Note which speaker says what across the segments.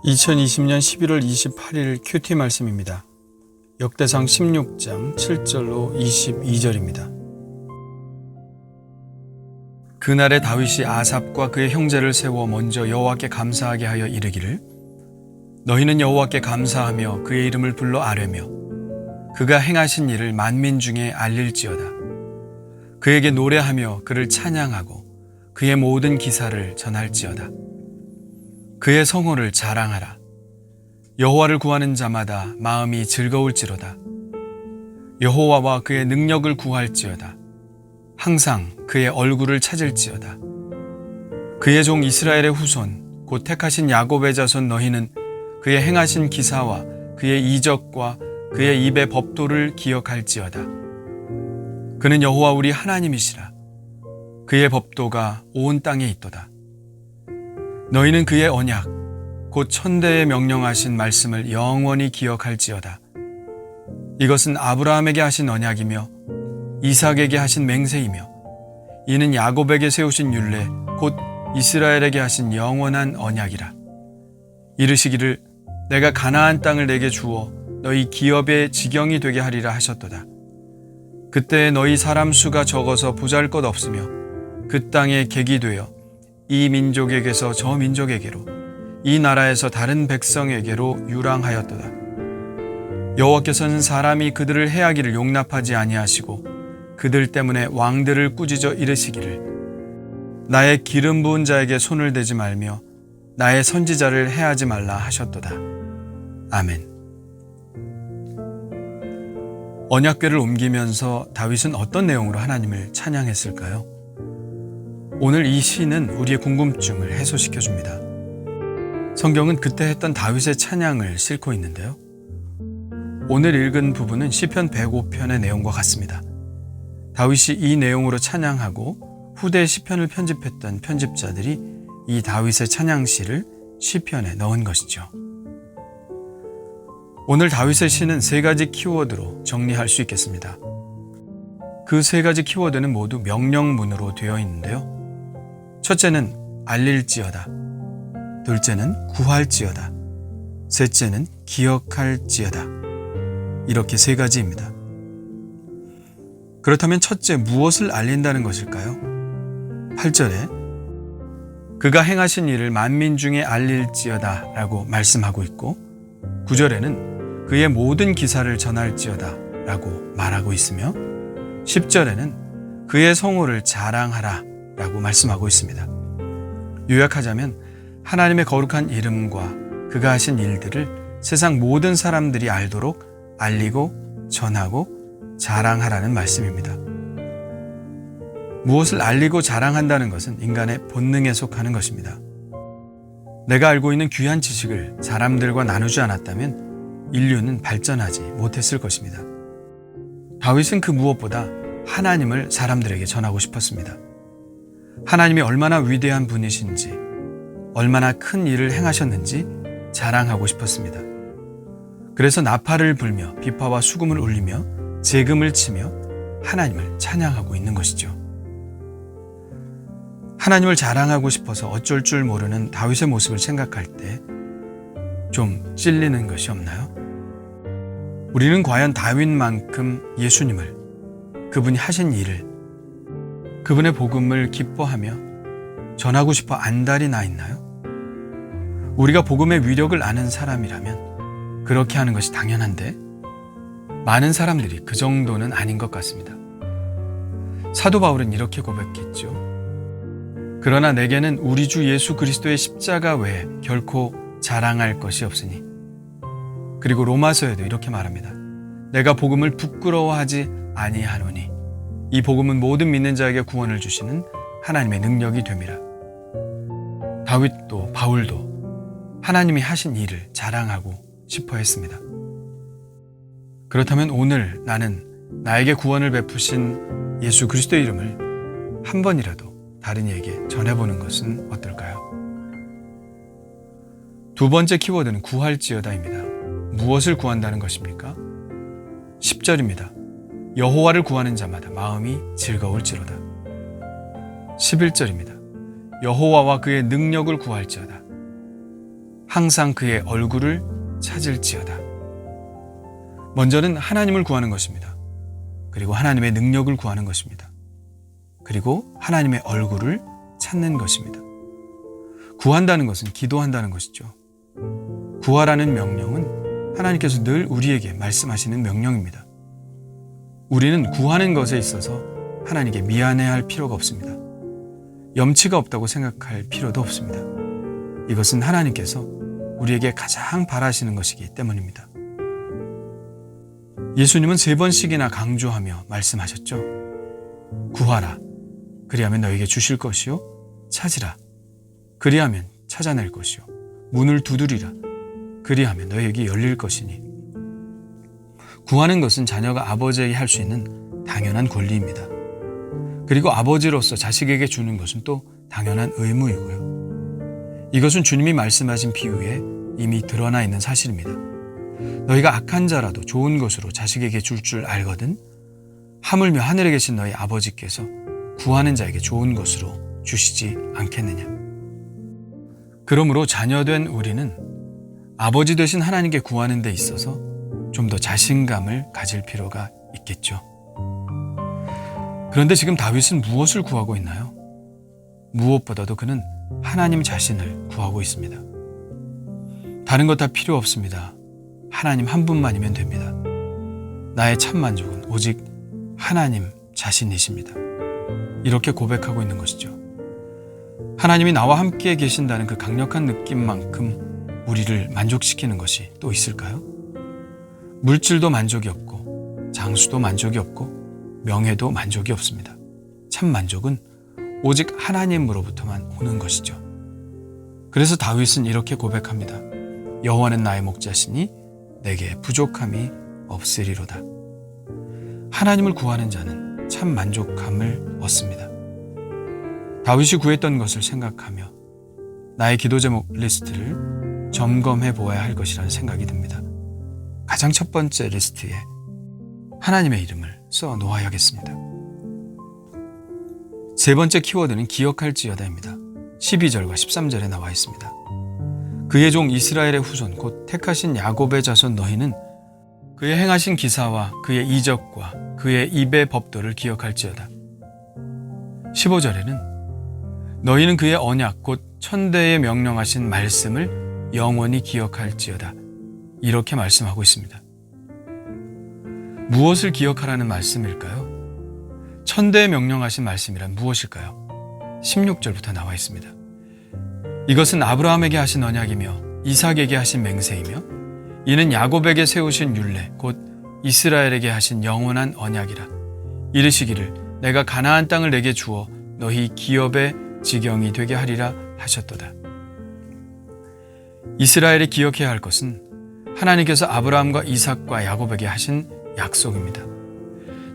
Speaker 1: 2020년 11월 28일 큐티 말씀입니다. 역대상 16장 7절로 22절입니다. 그날에 다윗이 아삽과 그의 형제를 세워 먼저 여호와께 감사하게 하여 이르기를 너희는 여호와께 감사하며 그의 이름을 불러 아뢰며 그가 행하신 일을 만민 중에 알릴지어다. 그에게 노래하며 그를 찬양하고 그의 모든 기사를 전할지어다. 그의 성호를 자랑하라. 여호와를 구하는 자마다 마음이 즐거울지로다. 여호와와 그의 능력을 구할지어다. 항상 그의 얼굴을 찾을지어다. 그의 종 이스라엘의 후손 곧 택하신 야곱의 자손 너희는 그의 행하신 기사와 그의 이적과 그의 입의 법도를 기억할지어다. 그는 여호와 우리 하나님이시라. 그의 법도가 온 땅에 있도다. 너희는 그의 언약 곧 천대에 명령하신 말씀을 영원히 기억할지어다. 이것은 아브라함에게 하신 언약이며 이삭에게 하신 맹세이며 이는 야곱에게 세우신 율례 곧 이스라엘에게 하신 영원한 언약이라. 이르시기를 내가 가나안 땅을 내게 주어 너희 기업의 지경이 되게 하리라 하셨도다. 그때 너희 사람 수가 적어서 보잘것없으며 그 땅에 객이 되어 이 민족에게서 저 민족에게로 이 나라에서 다른 백성에게로 유랑하였도다. 여호와께서는 사람이 그들을 해하기를 용납하지 아니하시고 그들 때문에 왕들을 꾸짖어 이르시기를 나의 기름 부은 자에게 손을 대지 말며 나의 선지자를 해하지 말라 하셨도다. 아멘. 언약궤를 옮기면서 다윗은 어떤 내용으로 하나님을 찬양했을까요? 오늘 이 시는 우리의 궁금증을 해소시켜 줍니다. 성경은 그때 했던 다윗의 찬양을 싣고 있는데요. 오늘 읽은 부분은 시편 105편의 내용과 같습니다. 다윗이 이 내용으로 찬양하고 후대 시편을 편집했던 편집자들이 이 다윗의 찬양시를 시편에 넣은 것이죠. 오늘 다윗의 시는 세 가지 키워드로 정리할 수 있겠습니다. 그 세 가지 키워드는 모두 명령문으로 되어 있는데요. 첫째는 알릴지어다, 둘째는 구할지어다, 셋째는 기억할지어다. 이렇게 세 가지입니다. 그렇다면 첫째, 무엇을 알린다는 것일까요? 8절에 그가 행하신 일을 만민 중에 알릴지어다 라고 말씀하고 있고 9절에는 그의 모든 기사를 전할지어다 라고 말하고 있으며 10절에는 그의 성호를 자랑하라 라고 말씀하고 있습니다. 요약하자면 하나님의 거룩한 이름과 그가 하신 일들을 세상 모든 사람들이 알도록 알리고 전하고 자랑하라는 말씀입니다. 무엇을 알리고 자랑한다는 것은 인간의 본능에 속하는 것입니다. 내가 알고 있는 귀한 지식을 사람들과 나누지 않았다면 인류는 발전하지 못했을 것입니다. 다윗은 그 무엇보다 하나님을 사람들에게 전하고 싶었습니다. 하나님이 얼마나 위대한 분이신지, 얼마나 큰 일을 행하셨는지 자랑하고 싶었습니다. 그래서 나팔을 불며 비파와 수금을 울리며 제금을 치며 하나님을 찬양하고 있는 것이죠. 하나님을 자랑하고 싶어서 어쩔 줄 모르는 다윗의 모습을 생각할 때 좀 찔리는 것이 없나요? 우리는 과연 다윗만큼 예수님을, 그분이 하신 일을, 그분의 복음을 기뻐하며 전하고 싶어 안달이 나 있나요? 우리가 복음의 위력을 아는 사람이라면 그렇게 하는 것이 당연한데 많은 사람들이 그 정도는 아닌 것 같습니다. 사도 바울은 이렇게 고백했죠. 그러나 내게는 우리 주 예수 그리스도의 십자가 외에 결코 자랑할 것이 없으니. 그리고 로마서에도 이렇게 말합니다. 내가 복음을 부끄러워하지 아니하노니 이 복음은 모든 믿는 자에게 구원을 주시는 하나님의 능력이 됨이라. 다윗도 바울도 하나님이 하신 일을 자랑하고 싶어 했습니다. 그렇다면 오늘 나는 나에게 구원을 베푸신 예수 그리스도의 이름을 한 번이라도 다른 이에게 전해보는 것은 어떨까요? 두 번째 키워드는 구할지어다입니다. 무엇을 구한다는 것입니까? 10절입니다. 여호와를 구하는 자마다 마음이 즐거울지로다. 11절입니다. 여호와와 그의 능력을 구할지어다. 항상 그의 얼굴을 찾을지어다. 먼저는 하나님을 구하는 것입니다. 그리고 하나님의 능력을 구하는 것입니다. 그리고 하나님의 얼굴을 찾는 것입니다. 구한다는 것은 기도한다는 것이죠. 구하라는 명령은 하나님께서 늘 우리에게 말씀하시는 명령입니다. 우리는 구하는 것에 있어서 하나님께 미안해할 필요가 없습니다. 염치가 없다고 생각할 필요도 없습니다. 이것은 하나님께서 우리에게 가장 바라시는 것이기 때문입니다. 예수님은 3번씩이나 강조하며 말씀하셨죠. 구하라. 그리하면 너에게 주실 것이요. 찾으라. 그리하면 찾아낼 것이요. 문을 두드리라. 그리하면 너에게 열릴 것이니. 구하는 것은 자녀가 아버지에게 할 수 있는 당연한 권리입니다. 그리고 아버지로서 자식에게 주는 것은 또 당연한 의무이고요. 이것은 주님이 말씀하신 비유에 이미 드러나 있는 사실입니다. 너희가 악한 자라도 좋은 것으로 자식에게 줄 알거든 하물며 하늘에 계신 너희 아버지께서 구하는 자에게 좋은 것으로 주시지 않겠느냐. 그러므로 자녀된 우리는 아버지 되신 하나님께 구하는 데 있어서 좀 더 자신감을 가질 필요가 있겠죠. 그런데 지금 다윗은 무엇을 구하고 있나요? 무엇보다도 그는 하나님 자신을 구하고 있습니다. 다른 것 다 필요 없습니다. 하나님 한 분만이면 됩니다. 나의 참 만족은 오직 하나님 자신이십니다. 이렇게 고백하고 있는 것이죠. 하나님이 나와 함께 계신다는 그 강력한 느낌만큼 우리를 만족시키는 것이 또 있을까요? 물질도 만족이 없고 장수도 만족이 없고 명예도 만족이 없습니다. 참 만족은 오직 하나님으로부터만 오는 것이죠. 그래서 다윗은 이렇게 고백합니다. 여호와는 나의 목자시니 내게 부족함이 없으리로다. 하나님을 구하는 자는 참 만족함을 얻습니다. 다윗이 구했던 것을 생각하며 나의 기도 제목 리스트를 점검해 보아야 할 것이라는 생각이 듭니다. 가장 첫 번째 리스트에 하나님의 이름을 써 놓아야겠습니다. 세 번째 키워드는 기억할지어다입니다. 12절과 13절에 나와 있습니다. 그의 종 이스라엘의 후손 곧 택하신 야곱의 자손 너희는 그의 행하신 기사와 그의 이적과 그의 입의 법도를 기억할지어다. 15절에는 너희는 그의 언약 곧 천대에 명령하신 말씀을 영원히 기억할지어다. 이렇게 말씀하고 있습니다. 무엇을 기억하라는 말씀일까요? 천대에 명령하신 말씀이란 무엇일까요? 16절부터 나와 있습니다. 이것은 아브라함에게 하신 언약이며 이삭에게 하신 맹세이며 이는 야곱에게 세우신 율례 곧 이스라엘에게 하신 영원한 언약이라. 이르시기를 내가 가나안 땅을 내게 주어 너희 기업의 지경이 되게 하리라 하셨도다. 이스라엘이 기억해야 할 것은 하나님께서 아브라함과 이삭과 야곱에게 하신 약속입니다.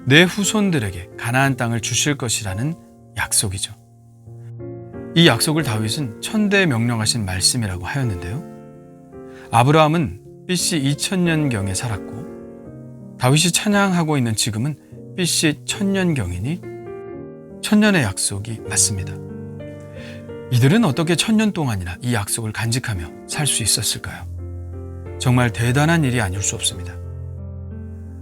Speaker 1: 내 후손들에게 가나안 땅을 주실 것이라는 약속이죠. 이 약속을 다윗은 천대에 명령하신 말씀이라고 하였는데요. 아브라함은 BC 2000년경에 살았고 다윗이 찬양하고 있는 지금은 BC 1000년경이니 천년의 약속이 맞습니다. 이들은 어떻게 1000년 동안이나 이 약속을 간직하며 살 수 있었을까요? 정말 대단한 일이 아닐 수 없습니다.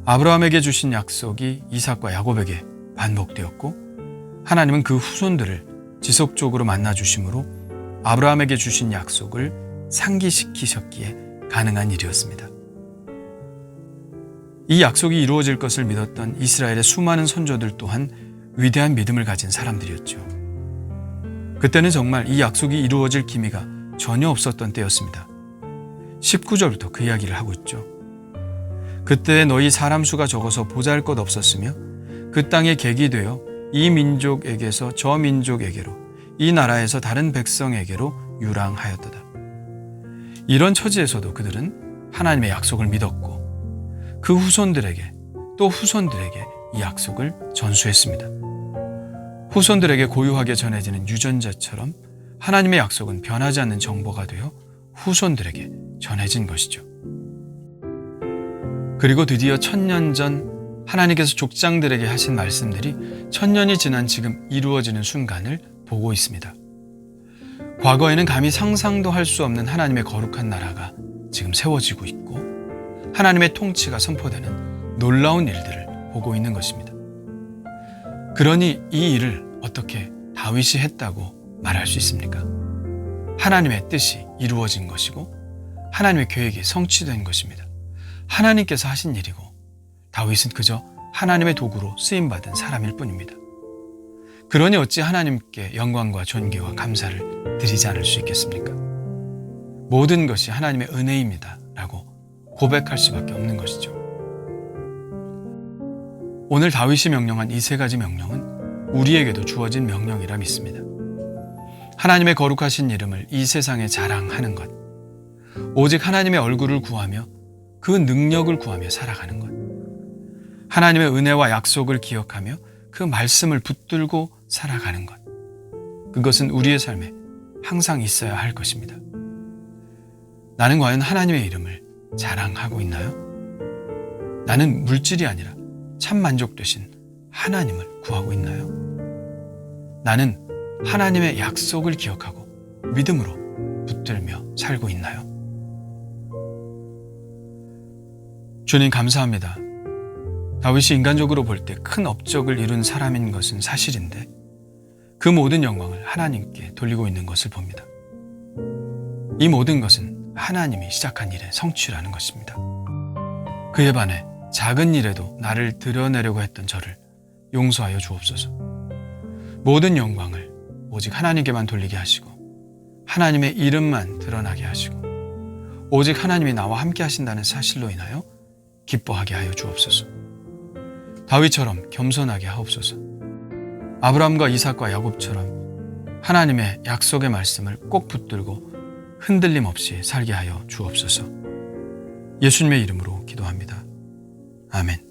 Speaker 1: 아브라함에게 주신 약속이 이삭과 야곱에게 반복되었고 하나님은 그 후손들을 지속적으로 만나주심으로 아브라함에게 주신 약속을 상기시키셨기에 가능한 일이었습니다. 이 약속이 이루어질 것을 믿었던 이스라엘의 수많은 선조들 또한 위대한 믿음을 가진 사람들이었죠. 그때는 정말 이 약속이 이루어질 기미가 전혀 없었던 때였습니다. 19절부터 그 이야기를 하고 있죠. 그때 너희 사람 수가 적어서 보잘것 없었으며 그 땅에 객이 되어 이 민족에게서 저 민족에게로 이 나라에서 다른 백성에게로 유랑하였도다. 이런 처지에서도 그들은 하나님의 약속을 믿었고 그 후손들에게 또 후손들에게 이 약속을 전수했습니다. 후손들에게 고유하게 전해지는 유전자처럼 하나님의 약속은 변하지 않는 정보가 되어 후손들에게 전해진 것이죠. 그리고 드디어 1000년 전 하나님께서 족장들에게 하신 말씀들이 1000년이 지난 지금 이루어지는 순간을 보고 있습니다. 과거에는 감히 상상도 할 수 없는 하나님의 거룩한 나라가 지금 세워지고 있고 하나님의 통치가 선포되는 놀라운 일들을 보고 있는 것입니다. 그러니 이 일을 어떻게 다윗이 했다고 말할 수 있습니까? 하나님의 뜻이 이루어진 것이고 하나님의 계획이 성취된 것입니다. 하나님께서 하신 일이고 다윗은 그저 하나님의 도구로 쓰임받은 사람일 뿐입니다. 그러니 어찌 하나님께 영광과 존귀와 감사를 드리지 않을 수 있겠습니까? 모든 것이 하나님의 은혜입니다 라고 고백할 수밖에 없는 것이죠. 오늘 다윗이 명령한 이 세 가지 명령은 우리에게도 주어진 명령이라 믿습니다. 하나님의 거룩하신 이름을 이 세상에 자랑하는 것, 오직 하나님의 얼굴을 구하며 그 능력을 구하며 살아가는 것, 하나님의 은혜와 약속을 기억하며 그 말씀을 붙들고 살아가는 것, 그것은 우리의 삶에 항상 있어야 할 것입니다. 나는 과연 하나님의 이름을 자랑하고 있나요? 나는 물질이 아니라 참 만족되신 하나님을 구하고 있나요? 나는 하나님의 약속을 기억하고 믿음으로 붙들며 살고 있나요? 주님 감사합니다. 다윗이 인간적으로 볼 때 큰 업적을 이룬 사람인 것은 사실인데 그 모든 영광을 하나님께 돌리고 있는 것을 봅니다. 이 모든 것은 하나님이 시작한 일의 성취라는 것입니다. 그에 반해 작은 일에도 나를 드러내려고 했던 저를 용서하여 주옵소서. 모든 영광을 오직 하나님께만 돌리게 하시고 하나님의 이름만 드러나게 하시고 오직 하나님이 나와 함께 하신다는 사실로 인하여 기뻐하게 하여 주옵소서. 다윗처럼 겸손하게 하옵소서. 아브라함과 이삭과 야곱처럼 하나님의 약속의 말씀을 꼭 붙들고 흔들림 없이 살게 하여 주옵소서. 예수님의 이름으로 기도합니다. 아멘.